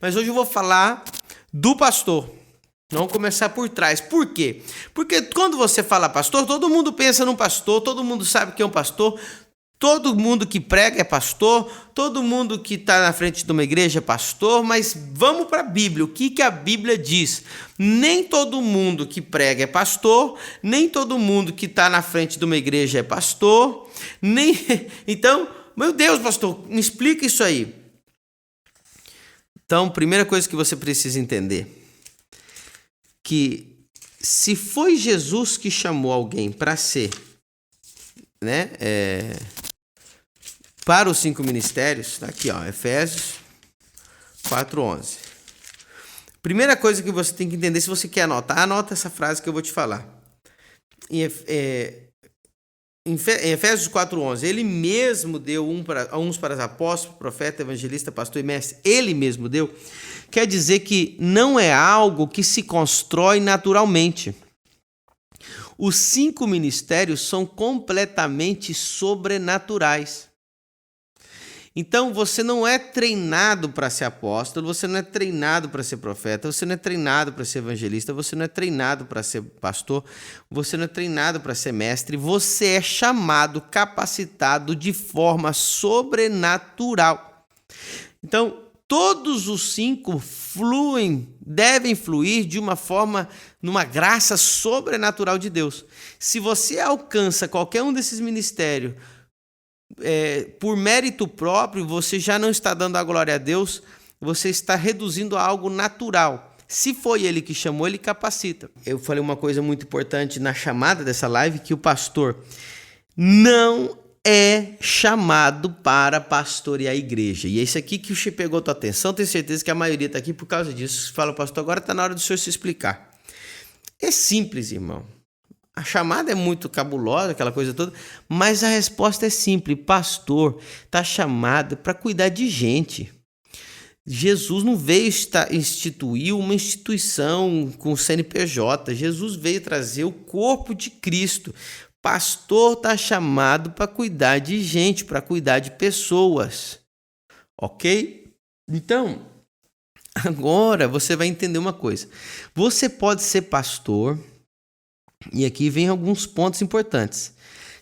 Mas hoje eu vou falar do pastor. Vamos começar por trás. Por quê? Porque quando você fala pastor, todo mundo pensa num pastor, todo mundo sabe que é um pastor, todo mundo que prega é pastor, todo mundo que está na frente de uma igreja é pastor, mas vamos para a Bíblia. O que a Bíblia diz? Nem todo mundo que prega é pastor, nem todo mundo que está na frente de uma igreja é pastor, nem... Então, meu Deus, pastor, me explica isso aí. Então, primeira coisa que você precisa entender, que se foi Jesus que chamou alguém para ser, né, para os 5 ministérios, tá aqui, ó, Efésios 4:11. Primeira coisa que você tem que entender, se você quer anotar, anota essa frase que eu vou te falar. Em Efésios 4:11, ele mesmo deu uns para apóstolos, profeta, evangelista, pastor e mestre. Ele mesmo deu. Quer dizer que não é algo que se constrói naturalmente. Os 5 ministérios são completamente sobrenaturais. Então, você não é treinado para ser apóstolo, você não é treinado para ser profeta, você não é treinado para ser evangelista, você não é treinado para ser pastor, você não é treinado para ser mestre, você é chamado, capacitado de forma sobrenatural. Então, todos os 5 devem fluir de uma forma, numa graça sobrenatural de Deus. Se você alcança qualquer um desses ministérios por mérito próprio, você já não está dando a glória a Deus, você está reduzindo a algo natural. Se foi ele que chamou, ele capacita. Eu falei uma coisa muito importante na chamada dessa live, que o pastor não é chamado para pastorear a igreja. E é isso aqui que pegou tua atenção. Tenho certeza que a maioria está aqui por causa disso. Você fala, pastor, agora está na hora do senhor se explicar. É simples, irmão. A chamada é muito cabulosa, aquela coisa toda, mas a resposta é simples. Pastor está chamado para cuidar de gente. Jesus não veio instituir uma instituição com CNPJ. Jesus veio trazer o corpo de Cristo. Pastor está chamado para cuidar de gente, para cuidar de pessoas. Ok? Então, agora você vai entender uma coisa. Você pode ser pastor, e aqui vem alguns pontos importantes,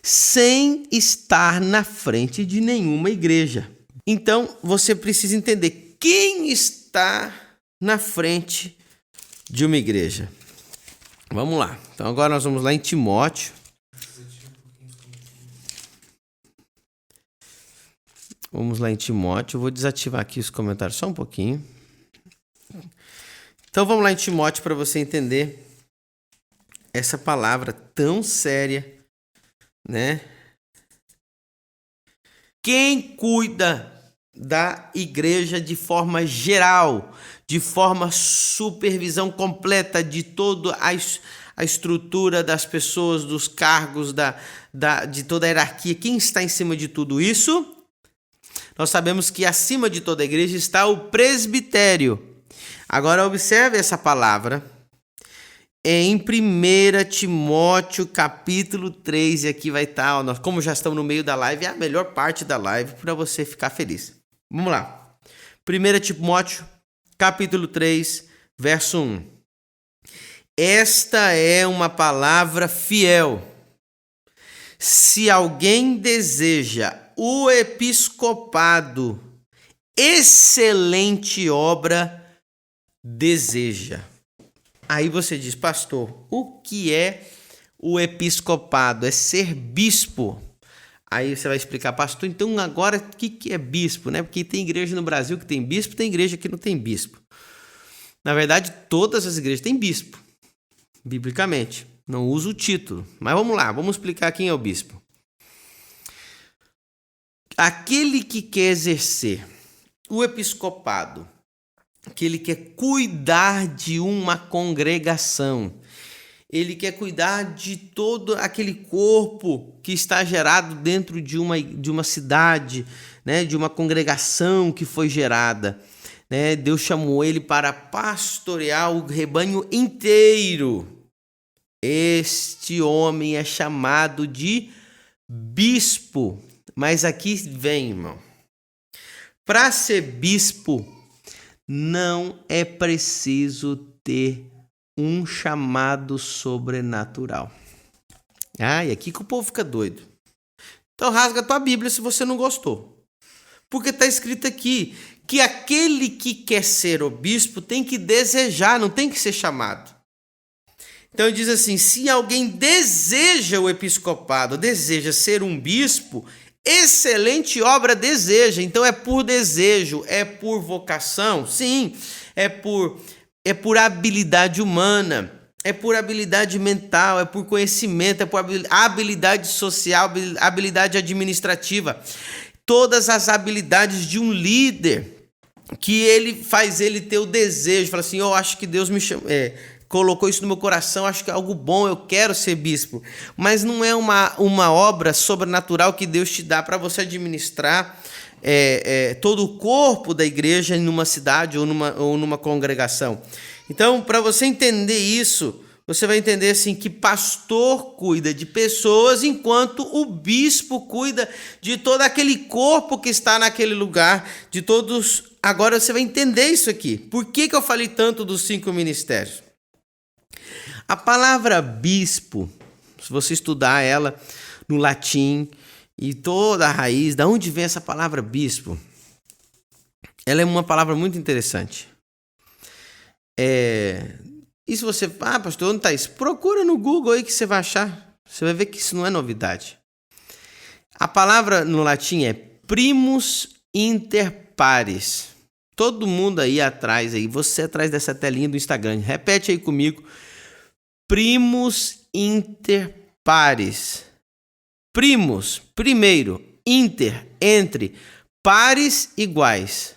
sem estar na frente de nenhuma igreja. Então, você precisa entender quem está na frente de uma igreja. Vamos lá. Então, agora nós vamos lá em Timóteo. Vamos lá em Timóteo. Eu vou desativar aqui os comentários só um pouquinho. Então, vamos lá em Timóteo para você entender essa palavra tão séria, né? Quem cuida da igreja de forma geral, de forma supervisão completa de toda a estrutura das pessoas, dos cargos, de toda a hierarquia, quem está em cima de tudo isso? Nós sabemos que acima de toda a igreja está o presbitério. Agora observe essa palavra. Em 1 Timóteo, capítulo 3, e aqui vai estar, nós, como já estamos no meio da live, é a melhor parte da live para você ficar feliz. Vamos lá. 1 Timóteo, capítulo 3, verso 1. Esta é uma palavra fiel. Se alguém deseja o episcopado, excelente obra deseja. Aí você diz, pastor, o que é o episcopado? É ser bispo. Aí você vai explicar, pastor, então agora o que é bispo, né? Porque tem igreja no Brasil que tem bispo, tem igreja que não tem bispo. Na verdade, todas as igrejas têm bispo, biblicamente. Não usa o título. Mas vamos lá, vamos explicar quem é o bispo. Aquele que quer exercer o episcopado, que ele quer cuidar de uma congregação, ele quer cuidar de todo aquele corpo que está gerado dentro de uma cidade, né, de uma congregação que foi gerada, né? Deus chamou ele para pastorear o rebanho inteiro. Este homem é chamado de bispo. Mas aqui vem, irmão, para ser bispo, não é preciso ter um chamado sobrenatural. E aqui que o povo fica doido. Então rasga a tua Bíblia se você não gostou. Porque está escrito aqui que aquele que quer ser o bispo tem que desejar, não tem que ser chamado. Então diz assim, se alguém deseja o episcopado, deseja ser um bispo, excelente obra deseja. Então é por desejo, é por vocação, sim, é por habilidade humana, é por habilidade mental, é por conhecimento, é por habilidade social, habilidade administrativa. Todas as habilidades de um líder que ele faz ele ter o desejo, fala assim, eu acho que Deus me colocou isso no meu coração, acho que é algo bom, eu quero ser bispo. Mas não é uma obra sobrenatural que Deus te dá para você administrar todo o corpo da igreja em uma cidade ou numa congregação. Então, para você entender isso, você vai entender assim que pastor cuida de pessoas, enquanto o bispo cuida de todo aquele corpo que está naquele lugar, de todos. Agora você vai entender isso aqui. Por que eu falei tanto dos 5 ministérios? A palavra bispo, se você estudar ela no latim e toda a raiz, de onde vem essa palavra bispo? Ela é uma palavra muito interessante. E se você... pastor, onde está isso? Procura no Google aí que você vai achar. Você vai ver que isso não é novidade. A palavra no latim é primus inter pares. Todo mundo aí atrás, você atrás dessa telinha do Instagram, repete aí comigo. Primus inter pares. Primus, primeiro. Inter, entre. Pares, iguais.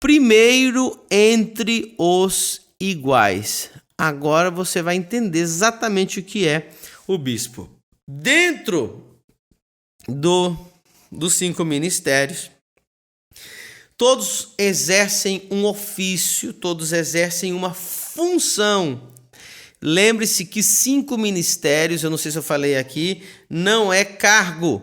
Primeiro entre os iguais. Agora você vai entender exatamente o que é o bispo. Dentro dos 5 ministérios, todos exercem um ofício, todos exercem uma função. Lembre-se que 5 ministérios, eu não sei se eu falei aqui, não é cargo.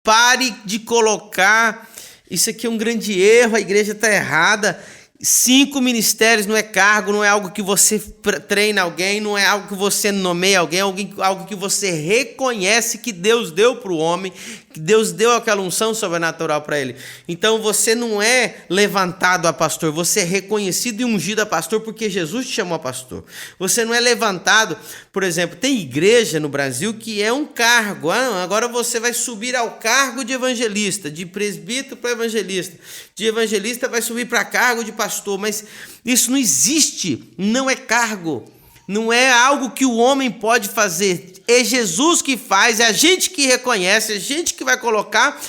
Pare de colocar, isso aqui é um grande erro, a igreja está errada. 5 ministérios não é cargo, não é algo que você treina alguém, não é algo que você nomeia alguém, algo que você reconhece que Deus deu para o homem, que Deus deu aquela unção sobrenatural para ele. Então você não é levantado a pastor, você é reconhecido e ungido a pastor porque Jesus te chamou a pastor. Você não é levantado, por exemplo, tem igreja no Brasil que é um cargo, agora você vai subir ao cargo de evangelista, de presbítero para evangelista, de evangelista vai subir para cargo de pastor, mas isso não existe, não é cargo, não é algo que o homem pode fazer, é Jesus que faz, é a gente que reconhece, é a gente que vai colocar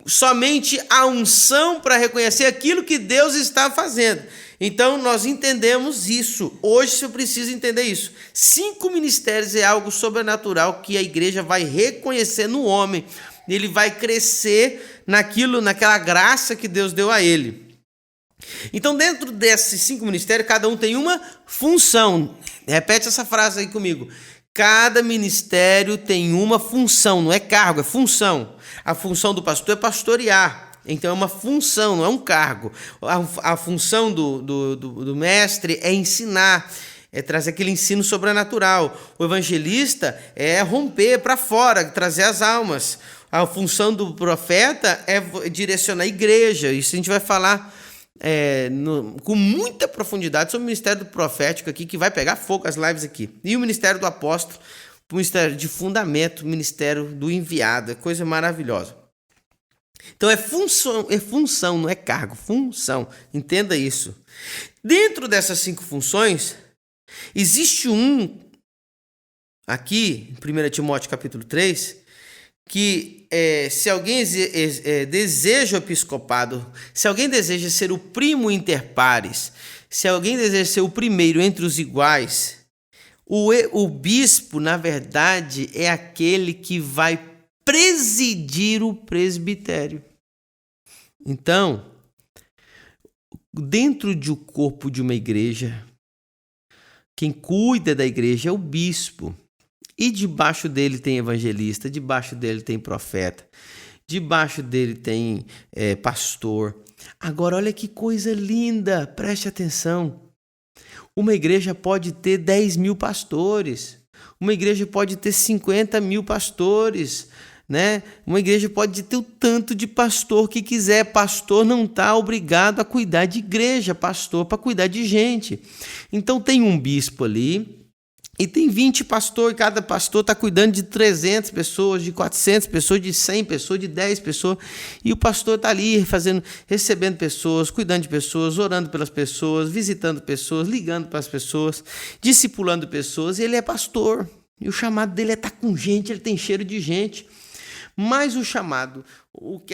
somente a unção para reconhecer aquilo que Deus está fazendo. Então nós entendemos isso, hoje você precisa entender isso. 5 ministérios é algo sobrenatural que a igreja vai reconhecer no homem, ele vai crescer naquela graça que Deus deu a ele. Então, dentro desses 5 ministérios, cada um tem uma função. Repete essa frase aí comigo. Cada ministério tem uma função, não é cargo, é função. A função do pastor é pastorear. Então, é uma função, não é um cargo. A função do mestre é ensinar, é trazer aquele ensino sobrenatural. O evangelista é romper para fora, trazer as almas. A função do profeta é direcionar a igreja. Isso a gente vai falar com muita profundidade sobre o ministério do profético aqui, que vai pegar fogo as lives aqui. E o ministério do apóstolo, o ministério de fundamento, o ministério do enviado. É coisa maravilhosa. Então é função, não é cargo, função. Entenda isso. Dentro dessas 5 funções, existe aqui, em 1 Timóteo capítulo 3, que se alguém deseja o episcopado, se alguém deseja ser o primo inter pares, se alguém deseja ser o primeiro entre os iguais, o bispo, na verdade, é aquele que vai presidir o presbitério. Então, dentro do corpo de uma igreja, quem cuida da igreja é o bispo. E debaixo dele tem evangelista, debaixo dele tem profeta, debaixo dele tem pastor, Agora, olha que coisa linda, preste atenção. Uma igreja pode ter 10 mil pastores, uma igreja pode ter 50 mil pastores, né? Uma igreja pode ter o tanto de pastor que quiser. Pastor não está obrigado a cuidar de igreja, pastor para cuidar de gente. Então tem um bispo ali e tem 20 pastores, cada pastor está cuidando de 300 pessoas, de 400 pessoas, de 100 pessoas, de 10 pessoas, e o pastor está ali recebendo pessoas, cuidando de pessoas, orando pelas pessoas, visitando pessoas, ligando para as pessoas, discipulando pessoas, e ele é pastor, e o chamado dele é estar com gente, ele tem cheiro de gente. Mas o chamado,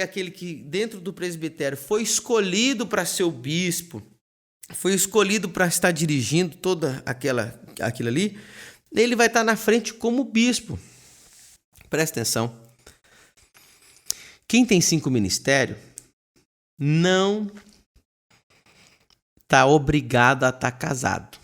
aquele que dentro do presbitério foi escolhido para ser o bispo, foi escolhido para estar dirigindo toda aquilo ali, ele vai estar na frente como bispo. Presta atenção. Quem tem 5 ministérios não está obrigado a estar casado.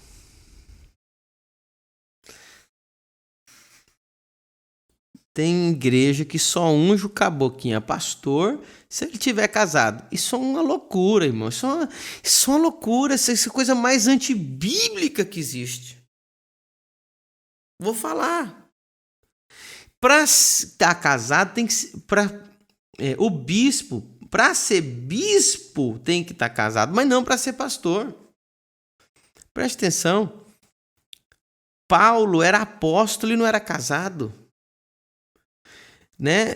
Tem igreja que só unge o caboquinho a pastor se ele tiver casado. Isso é uma loucura, irmão. Isso é uma loucura. Isso é a coisa mais antibíblica que existe. Vou falar. Para estar casado, tem que o bispo, para ser bispo, tem que estar casado, mas não para ser pastor. Preste atenção. Paulo era apóstolo e não era casado. Né?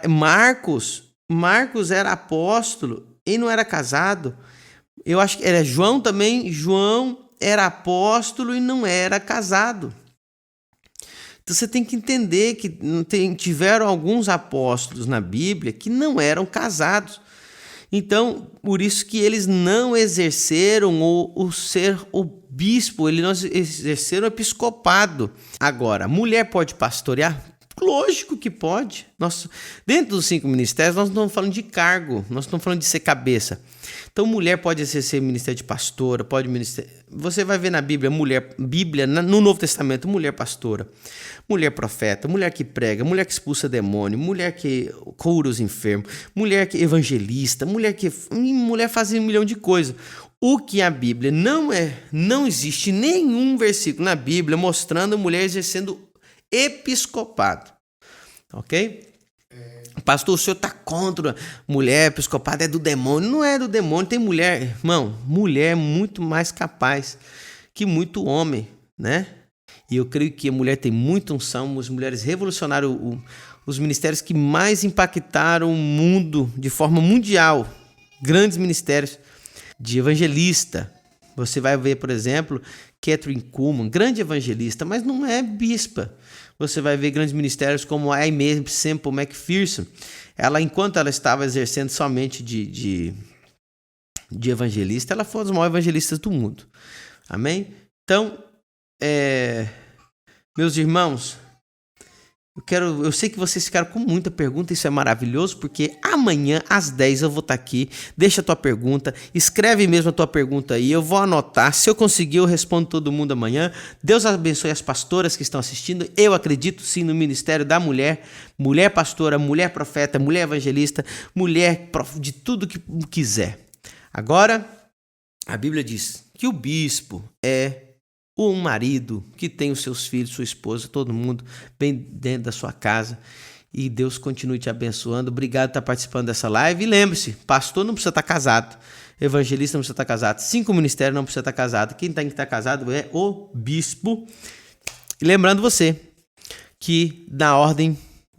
Marcos era apóstolo e não era casado. Eu acho que era João também. João era apóstolo e não era casado. Então você tem que entender que tiveram alguns apóstolos na Bíblia que não eram casados. Então, por isso que eles não exerceram o ser o bispo, eles não exerceram o episcopado. Agora, mulher pode pastorear? Lógico que pode. Dentro dos 5 ministérios, nós não estamos falando de cargo, nós estamos falando de ser cabeça. Então, mulher pode exercer ministério de pastora, pode ministério. Você vai ver na Bíblia, no Novo Testamento, mulher pastora, mulher profeta, mulher que prega, mulher que expulsa demônio, mulher que cura os enfermos, mulher que evangelista, mulher faz 1 milhão de coisas. O que a Bíblia não existe nenhum versículo na Bíblia mostrando a mulher exercendo episcopado, ok? Pastor, o senhor está contra mulher, episcopado é do demônio. Não é do demônio, tem mulher, irmão, mulher é muito mais capaz que muito homem, né? E eu creio que a mulher tem muita unção, as mulheres revolucionaram os ministérios que mais impactaram o mundo de forma mundial, grandes ministérios de evangelista. Você vai ver, por exemplo, Kathryn Kuhlman, grande evangelista, mas não é bispa. Você vai ver grandes ministérios como a Aimee Semple McPherson. Enquanto ela estava exercendo somente de evangelista, ela foi uma das maiores evangelistas do mundo. Amém? Então, meus irmãos, eu sei que vocês ficaram com muita pergunta, isso é maravilhoso, porque amanhã às 10 eu vou estar aqui. Deixa a tua pergunta, escreve mesmo a tua pergunta aí, eu vou anotar. Se eu conseguir, eu respondo todo mundo amanhã. Deus abençoe as pastoras que estão assistindo. Eu acredito sim no ministério da mulher, mulher pastora, mulher profeta, mulher evangelista, mulher de tudo que quiser. Agora, a Bíblia diz que o bispo é um marido que tem os seus filhos, sua esposa, todo mundo bem dentro da sua casa. E Deus continue te abençoando. Obrigado por estar participando dessa live. E lembre-se, pastor não precisa estar casado, evangelista não precisa estar casado, 5 ministérios não precisa estar casado. Quem tem que estar casado é o bispo. E lembrando você que na ordem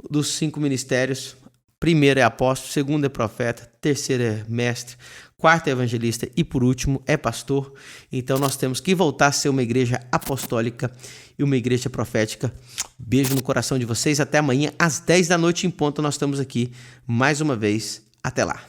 dos 5 ministérios, primeiro é apóstolo, segundo é profeta, terceiro é mestre, quarto é evangelista e por último é pastor. Então nós temos que voltar a ser uma igreja apostólica e uma igreja profética. Beijo no coração de vocês. Até amanhã às 10 da noite em ponto nós estamos aqui mais uma vez. Até lá.